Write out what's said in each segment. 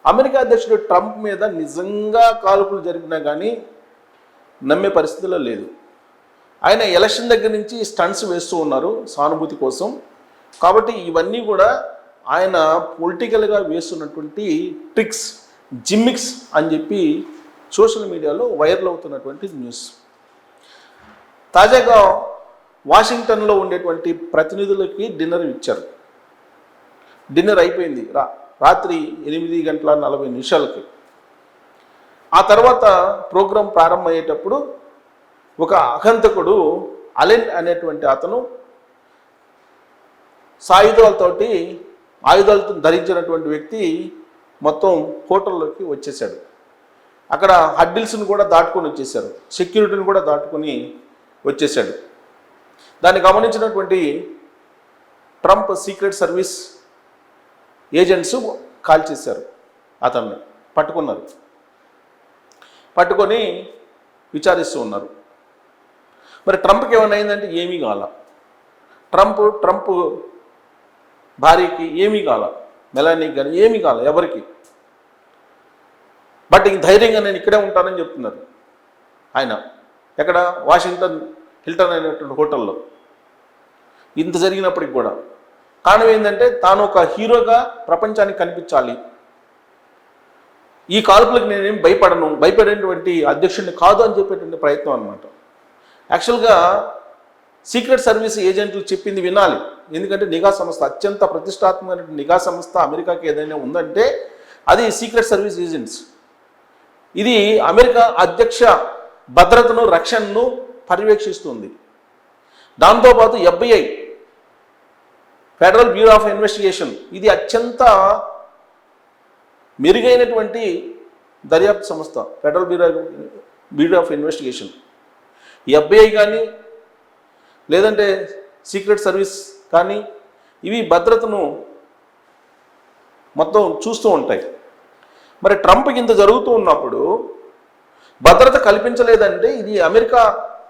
America అధ్యక్షుడు Trump మీద నిజంగా కాల్పులు జరిపినా కానీ నమ్మే పరిస్థితిలో లేదు. ఆయన ఎలక్షన్ దగ్గర నుంచి స్టంట్స్ వేస్తూ ఉన్నారు సానుభూతి కోసం. కాబట్టి ఇవన్నీ కూడా ఆయన పొలిటికల్గా వేస్తున్నటువంటి ట్రిక్స్, జిమ్మిక్స్ అని చెప్పి సోషల్ మీడియాలో వైరల్ అవుతున్నటువంటి న్యూస్. తాజాగా వాషింగ్టన్లో ఉండేటువంటి ప్రతినిధులకి డిన్నర్ ఇచ్చారు. డిన్నర్ అయిపోయింది రాత్రి 8:40 ఆ తర్వాత ప్రోగ్రాం ప్రారంభమయ్యేటప్పుడు ఒక అహంతకుడు అలెన్ అనేటువంటి అతను ఆయుధాలతో ధరించినటువంటి వ్యక్తి మొత్తం హోటల్లోకి వచ్చేసాడు. అక్కడ హడ్డిల్స్ని కూడా దాటుకొని వచ్చేసారు, సెక్యూరిటీని కూడా దాటుకొని వచ్చేసాడు. దాన్ని గమనించినటువంటి Trump secret service agents call చేశారు, అతన్ని పట్టుకున్నారు. పట్టుకొని విచారిస్తూ ఉన్నారు. మరి ట్రంప్కి ఏమైనా అయిందంటే ఏమీ కాల. ట్రంప్ భార్యకి ఏమీ కాల, మెలానీకి కానీ ఏమీ కాల, ఎవరికి. బట్ ఇంక ధైర్యంగా నేను ఇక్కడే ఉంటానని చెప్తున్నారు ఆయన. ఎక్కడ? వాషింగ్టన్ హిల్టన్ అనేటువంటి హోటల్లో. ఇంత జరిగినప్పటికి కూడా కారణం ఏంటంటే తాను ఒక హీరోగా ప్రపంచానికి కనిపించాలి, ఈ కాల్పులకు నేనేం భయపడేటువంటి అధ్యక్షుడిని కాదు అని చెప్పేటువంటి ప్రయత్నం అనమాట. యాక్చువల్గా సీక్రెట్ సర్వీస్ ఏజెంట్లు చెప్పింది వినాలి. ఎందుకంటే నిఘా సంస్థ, అత్యంత ప్రతిష్టాత్మకమైన నిఘా సంస్థ అమెరికాకి ఏదైనా ఉందంటే అది సీక్రెట్ సర్వీస్ ఏజెంట్స్. ఇది అమెరికా అధ్యక్ష భద్రతను, రక్షణను పర్యవేక్షిస్తుంది. దాంతోపాటు FBI, federal bureau of investigation, ఇది అత్యంత మెరుగైనటువంటి దర్యాప్తు సంస్థ. Federal bureau of investigation, FBI కానీ లేదంటే సీక్రెట్ సర్వీస్ కానీ ఇవి భద్రతను మొత్తం చూస్తూ ఉంటాయి. మరి ట్రంప్కి ఇంత జరుగుతూ ఉన్నప్పుడు భద్రత కల్పించలేదంటే ఇది అమెరికా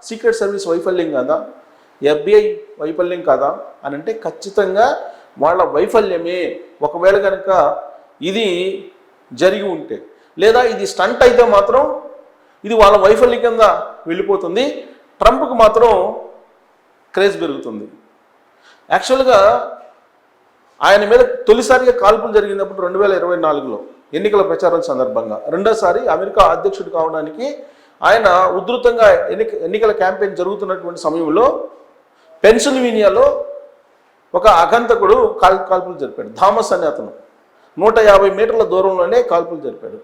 సీక్రెట్ సర్వీస్ వైఫల్యం కాదా, FBI వైఫల్యం కాదా అని అంటే ఖచ్చితంగా వాళ్ళ వైఫల్యమే. ఒకవేళ కనుక ఇది జరిగి ఉంటే, లేదా ఇది స్టంట్ అయితే మాత్రం ఇది వాళ్ళ వైఫల్యం కింద వెళ్ళిపోతుంది. ట్రంప్కి మాత్రం క్రేజ్ పెరుగుతుంది. యాక్చువల్గా ఆయన మీద తొలిసారిగా కాల్పులు జరిగినప్పుడు 2024లో ఎన్నికల ప్రచారం సందర్భంగా, రెండోసారి అమెరికా అధ్యక్షుడు కావడానికి ఆయన ఉధృతంగా ఎన్నికల క్యాంపెయిన్ జరుగుతున్నటువంటి సమయంలో పెన్సిల్వేనియాలో ఒక అగంతకుడు కాల్పులు జరిపాడు. థామస్ అనే అతను 150 మీటర్ల దూరంలోనే కాల్పులు జరిపాడు.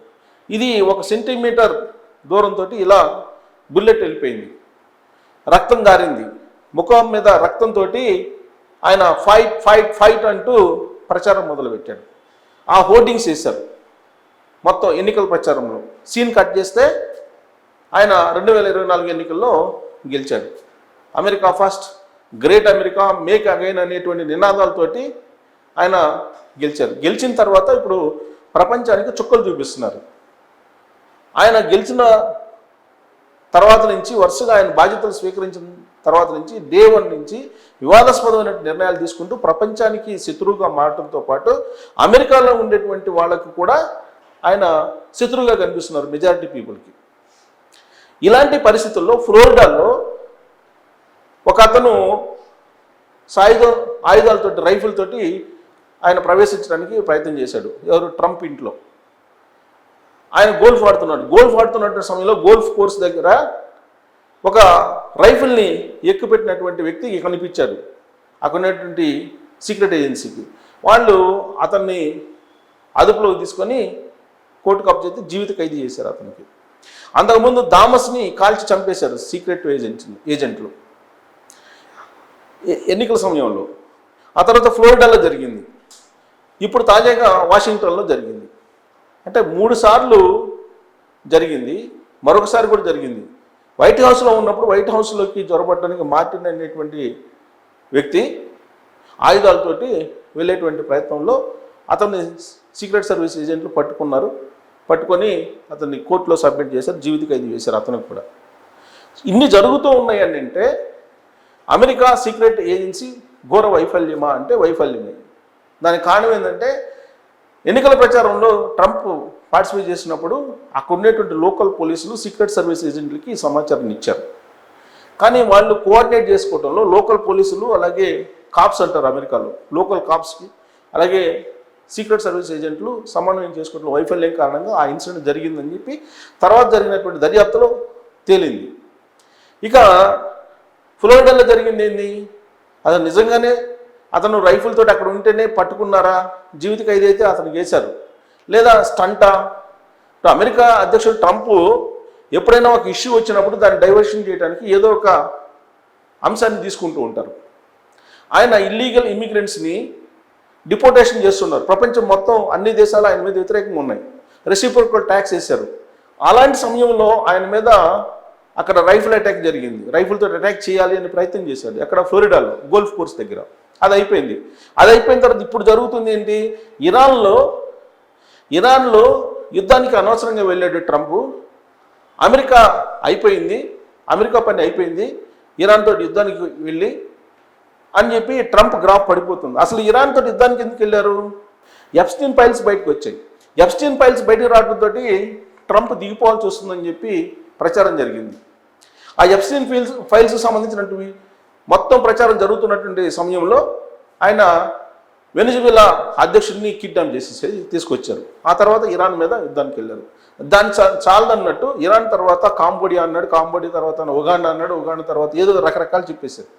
ఇది 1 సెంటీమీటర్ దూరంతో ఇలా బుల్లెట్ వెళ్ళిపోయింది, రక్తం గారింది, ముఖం మీద రక్తంతో ఆయన ఫైట్ ఫైట్ ఫైట్ అంటూ ప్రచారం మొదలుపెట్టాడు. ఆ హోర్డింగ్స్ వేశారు మొత్తం ఎన్నికల ప్రచారంలో. సీన్ కట్ చేస్తే ఆయన 2024 ఎన్నికల్లో గెలిచాడు. America first, great America, make again అనేటువంటి నినాదాలతోటి ఆయన గెలిచారు. గెలిచిన తర్వాత ఇప్పుడు ప్రపంచానికి చుక్కలు చూపిస్తున్నారు. ఆయన గెలిచిన తర్వాత నుంచి వరుసగా ఆయన బాధ్యతలు స్వీకరించిన తర్వాత నుంచి డే 1 నుంచి వివాదాస్పదమైన నిర్ణయాలు తీసుకుంటూ ప్రపంచానికి శత్రువుగా మారడంతో పాటు అమెరికాలో ఉండేటువంటి వాళ్ళకు కూడా ఆయన శత్రువుగా కనిపిస్తున్నారు మెజారిటీ పీపుల్కి. ఇలాంటి పరిస్థితుల్లో ఫ్లోరిడాలో ఒక అతను ఆయుధాలతోటి, రైఫిల్తోటి ఆయన ప్రవేశించడానికి ప్రయత్నం చేశాడు. ఎవరు? ట్రంప్ ఇంట్లో. ఆయన గోల్ఫ్ ఆడుతున్నటువంటి సమయంలో గోల్ఫ్ కోర్స్ దగ్గర ఒక రైఫిల్ని ఎక్కుపెట్టినటువంటి వ్యక్తి కనిపించాడు అక్కడ ఉన్నటువంటి సీక్రెట్ ఏజెన్సీకి. వాళ్ళు అతన్ని అదుపులోకి తీసుకొని కోర్టుకు అప్పచెప్తే జీవిత ఖైదీ చేశారు అతనికి. అంతకుముందు థామస్ని కాల్చి చంపేశారు సీక్రెట్ ఏజెంట్లు ఎన్నికల సమయంలో. ఆ తర్వాత ఫ్లోరిడాలో జరిగింది, ఇప్పుడు తాజాగా వాషింగ్టన్లో జరిగింది. అంటే 3 సార్లు జరిగింది, మరొకసారి కూడా జరిగింది. వైట్ హౌస్లో ఉన్నప్పుడు వైట్ హౌస్లోకి జొరబట్టడానికి మార్టిన్ అనేటువంటి వ్యక్తి ఆయుధాలతోటి వెళ్ళేటువంటి ప్రయత్నంలో అతన్ని సీక్రెట్ సర్వీస్ ఏజెంట్లు పట్టుకొని అతన్ని కోర్టులో సబ్మిట్ చేశారు, జీవిత ఖైదీ చేశారు అతనికి కూడా. ఇన్ని జరుగుతూ ఉన్నాయని అంటే అమెరికా సీక్రెట్ ఏజెన్సీ ఘోర వైఫల్యమా అంటే వైఫల్యమే. దానికి కారణం ఏంటంటే ఎన్నికల ప్రచారంలో ట్రంప్ పార్టిసిపేట్ చేసినప్పుడు అక్కడ ఉండేటువంటి లోకల్ పోలీసులు సీక్రెట్ సర్వీస్ ఏజెంట్లకి ఈ సమాచారాన్ని ఇచ్చారు. కానీ వాళ్ళు కోఆర్డినేట్ చేసుకోవడంలో లోకల్ పోలీసులు అలాగే కాప్స్ అంటారు అమెరికాలో, లోకల్ కాప్స్కి అలాగే సీక్రెట్ సర్వీస్ ఏజెంట్లు సమన్వయం చేసుకోవడంలో వైఫల్యం కారణంగా ఆ ఇన్సిడెంట్ జరిగిందని చెప్పి తర్వాత జరిగినటువంటి దర్యాప్తులో తేలింది. ఇక ఫ్లోరిడాలో జరిగింది ఏంది? అది నిజంగానే అతను రైఫిల్తో అక్కడ ఉంటేనే పట్టుకున్నారా, జీవిత ఖైదు అయితే అతను వేశారు, లేదా స్టంటా? అమెరికా అధ్యక్షుడు ట్రంప్ ఎప్పుడైనా ఒక ఇష్యూ వచ్చినప్పుడు దాన్ని డైవర్షన్ చేయడానికి ఏదో ఒక అంశాన్ని తీసుకుంటూ ఉంటారు. ఆయన ఇల్లీగల్ ఇమిగ్రెంట్స్ని డిపోర్టేషన్ చేస్తున్నారు. ప్రపంచం మొత్తం అన్ని దేశాలు ఆయన మీద వ్యతిరేకంగా ఉన్నాయి. రెసిప్రోకల్ ట్యాక్స్ వేశారు. అలాంటి సమయంలో ఆయన మీద అక్కడ రైఫిల్ అటాక్ జరిగింది. రైఫిల్తో అటాక్ చేయాలి అని ప్రయత్నం చేశాడు. అక్కడ ఫ్లోరిడాలో గోల్ఫ్ కోర్స్ దగ్గర. అది అయిపోయింది. అది అయిపోయిన తర్వాత ఇప్పుడు జరుగుతుంది ఏంటి? ఇరాన్లో యుద్ధానికి అనవసరంగా వెళ్ళాడు ట్రంప్. అమెరికా అయిపోయింది, అమెరికా పని అయిపోయింది, ఇరాన్ తోటి యుద్ధానికి వెళ్ళి అని చెప్పి ట్రంప్ గ్రాఫ్ పడిపోతుంది. అసలు ఇరాన్ తోటి యుద్ధానికి ఎందుకు వెళ్ళారు? ఎప్స్టీన్ ఫైల్స్ బయటకు వచ్చాయి. ఎప్స్టీన్ ఫైల్స్ బయటకు రావడంతో ట్రంప్ దిగిపోవాల్సి వస్తుందని చెప్పి ప్రచారం జరిగింది. ఆ ఎప్స్టీన్ ఫైల్స్ సంబంధించినటువంటి మొత్తం ప్రచారం జరుగుతున్నటువంటి సమయంలో ఆయన వెనిజువేలా అధ్యక్షుడిని కిడ్నాప్ చేసేసి తీసుకొచ్చారు. ఆ తర్వాత ఇరాన్ మీద యుద్ధానికి వెళ్ళారు. దాన్ని చాలదన్నట్టు ఇరాన్ తర్వాత కాంబోడియా అన్నాడు, కాంబోడియా తర్వాత ఉగాండా అన్నాడు, ఉగాండా తర్వాత ఏదో రకరకాలు చెప్పేశారు.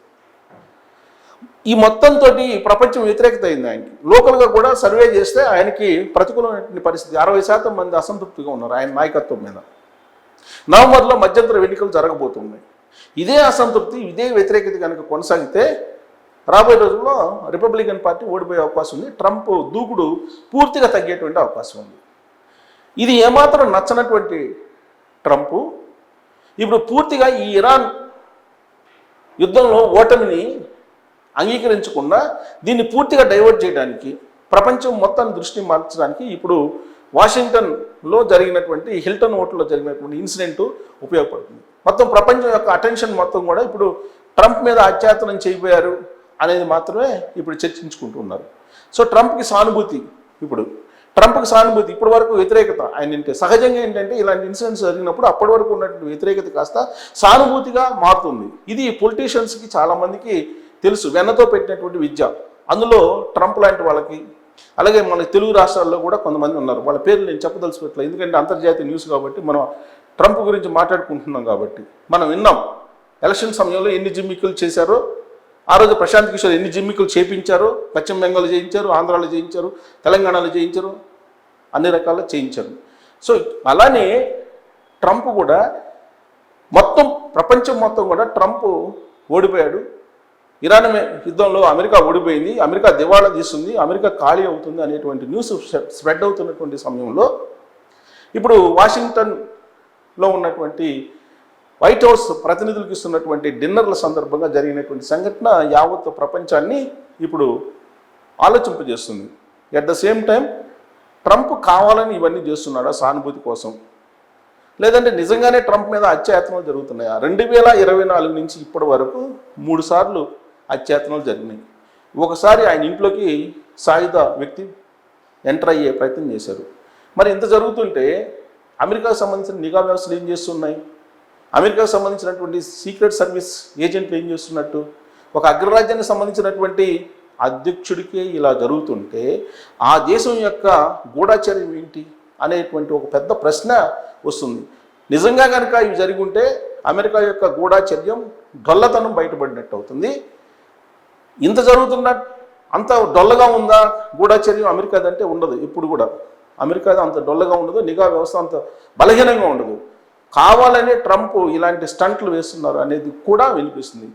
ఈ మొత్తంతో ప్రపంచం వ్యతిరేకత అయింది ఆయనకి. లోకల్గా కూడా సర్వే చేస్తే ఆయనకి ప్రతికూలమైనటువంటి పరిస్థితి. 60% మంది అసంతృప్తిగా ఉన్నారు ఆయన నాయకత్వం మీద. నవంబర్లో మధ్యంతర ఎన్నికలు జరగబోతున్నాయి. ఇదే అసంతృప్తి, ఇదే వ్యతిరేకత కనుక కొనసాగితే రాబోయే రోజుల్లో రిపబ్లికన్ పార్టీ ఓడిపోయే అవకాశం ఉంది. ట్రంప్ దూకుడు పూర్తిగా తగ్గేటువంటి అవకాశం ఉంది. ఇది ఏమాత్రం నచ్చనటువంటి ట్రంప్ ఇప్పుడు పూర్తిగా ఈ ఇరాన్ యుద్ధంలో ఓటమిని అంగీకరించకుండా దీన్ని పూర్తిగా డైవర్ట్ చేయడానికి, ప్రపంచం మొత్తాన్ని దృష్టి మార్చడానికి ఇప్పుడు వాషింగ్టన్లో జరిగినటువంటి హిల్టన్ హోటల్లో జరిగినటువంటి ఇన్సిడెంట్ ఉపయోగపడుతుంది. మొత్తం ప్రపంచం యొక్క అటెన్షన్ మొత్తం కూడా ఇప్పుడు ట్రంప్ మీద అత్యాచారం చేయబోయారు అనేది మాత్రమే ఇప్పుడు చర్చించుకుంటున్నారు. సో ట్రంప్కి సానుభూతి, ఇప్పటి వరకు వ్యతిరేకత ఆయన అంటే సహజంగా ఏంటంటే ఇలాంటి ఇన్సిడెంట్స్ జరిగినప్పుడు అప్పటి వరకు ఉన్నటువంటి వ్యతిరేకత కాస్త సానుభూతిగా మారుతుంది. ఇది పొలిటీషియన్స్కి చాలామందికి తెలుసు, వెన్నతో పెట్టినటువంటి విద్య. అందులో ట్రంప్ లాంటి వాళ్ళకి, అలాగే మన తెలుగు రాష్ట్రాల్లో కూడా కొంతమంది ఉన్నారు. వాళ్ళ పేర్లు నేను చెప్పదలుచుకోవట్లేదు, ఎందుకంటే అంతర్జాతీయ న్యూస్ కాబట్టి, మనం ట్రంప్ గురించి మాట్లాడుకుంటున్నాం కాబట్టి. మనం విన్నాం ఎలక్షన్ సమయంలో ఎన్ని జిమ్మికులు చేశారో, ఆ రోజు ప్రశాంత్ కిషోర్ ఎన్ని జిమ్మికులు చేయించారో, పశ్చిమ బెంగాల్లో చేయించారు, ఆంధ్రాలో చేయించారు, తెలంగాణలో చేయించారు, అన్ని రకాల్లో చేయించారు. సో అలానే ట్రంప్ కూడా మొత్తం ప్రపంచం మొత్తం కూడా ట్రంప్ ఓడిపోయాడు. ఇరాన్ యుద్ధంలో అమెరికా ఓడిపోయింది, అమెరికా దివాళా తీస్తుంది, అమెరికా ఖాళీ అవుతుంది అనేటువంటి న్యూస్ స్ప్రెడ్ అవుతున్నటువంటి సమయంలో ఇప్పుడు వాషింగ్టన్లో ఉన్నటువంటి వైట్ హౌస్ ప్రతినిధులకు ఇస్తున్నటువంటి డిన్నర్ల సందర్భంగా జరిగినటువంటి సంఘటన యావత్ ప్రపంచాన్ని ఇప్పుడు ఆలోచింపజేస్తుంది. At the same time Trump కావాలని ఇవన్నీ చేస్తున్నాడా సానుభూతి కోసం, లేదంటే నిజంగానే ట్రంప్ మీద అత్యాయత్నాలు జరుగుతున్నాయా? 2024 నుంచి ఇప్పటి వరకు 3 సార్లు అత్యాయత్నాలు జరిగినాయి. ఒకసారి ఆయన ఇంట్లోకి సాయుధ వ్యక్తి ఎంటర్ అయ్యే ప్రయత్నం చేశారు. మరి ఇంత జరుగుతుంటే అమెరికాకు సంబంధించిన నిఘా వ్యవస్థలు ఏం చేస్తున్నాయి? అమెరికాకు సంబంధించినటువంటి సీక్రెట్ సర్వీస్ ఏజెంట్లు ఏం చేస్తున్నట్టు? ఒక అగ్రరాజ్యానికి సంబంధించినటువంటి అధ్యక్షుడికే ఇలా జరుగుతుంటే ఆ దేశం యొక్క గూఢాచర్యం ఏంటి అనేటువంటి ఒక పెద్ద ప్రశ్న వస్తుంది. నిజంగా కనుక ఇవి జరిగి ఉంటే అమెరికా యొక్క గూఢాచర్యం డొల్లతనం బయటపడినట్టు అవుతుంది. ఇంత జరుగుతున్న అంత డొల్లగా ఉందా గూఢాచర్యం అమెరికాదంటే? ఉండదు. ఇప్పుడు కూడా అమెరికాది అంత డొల్లగా ఉండదు, నిఘా వ్యవస్థ అంత బలహీనంగా ఉండదు. కావాలనే ట్రంప్ ఇలాంటి స్టంట్లు వేస్తున్నారు అనేది కూడా వినిపిస్తుంది.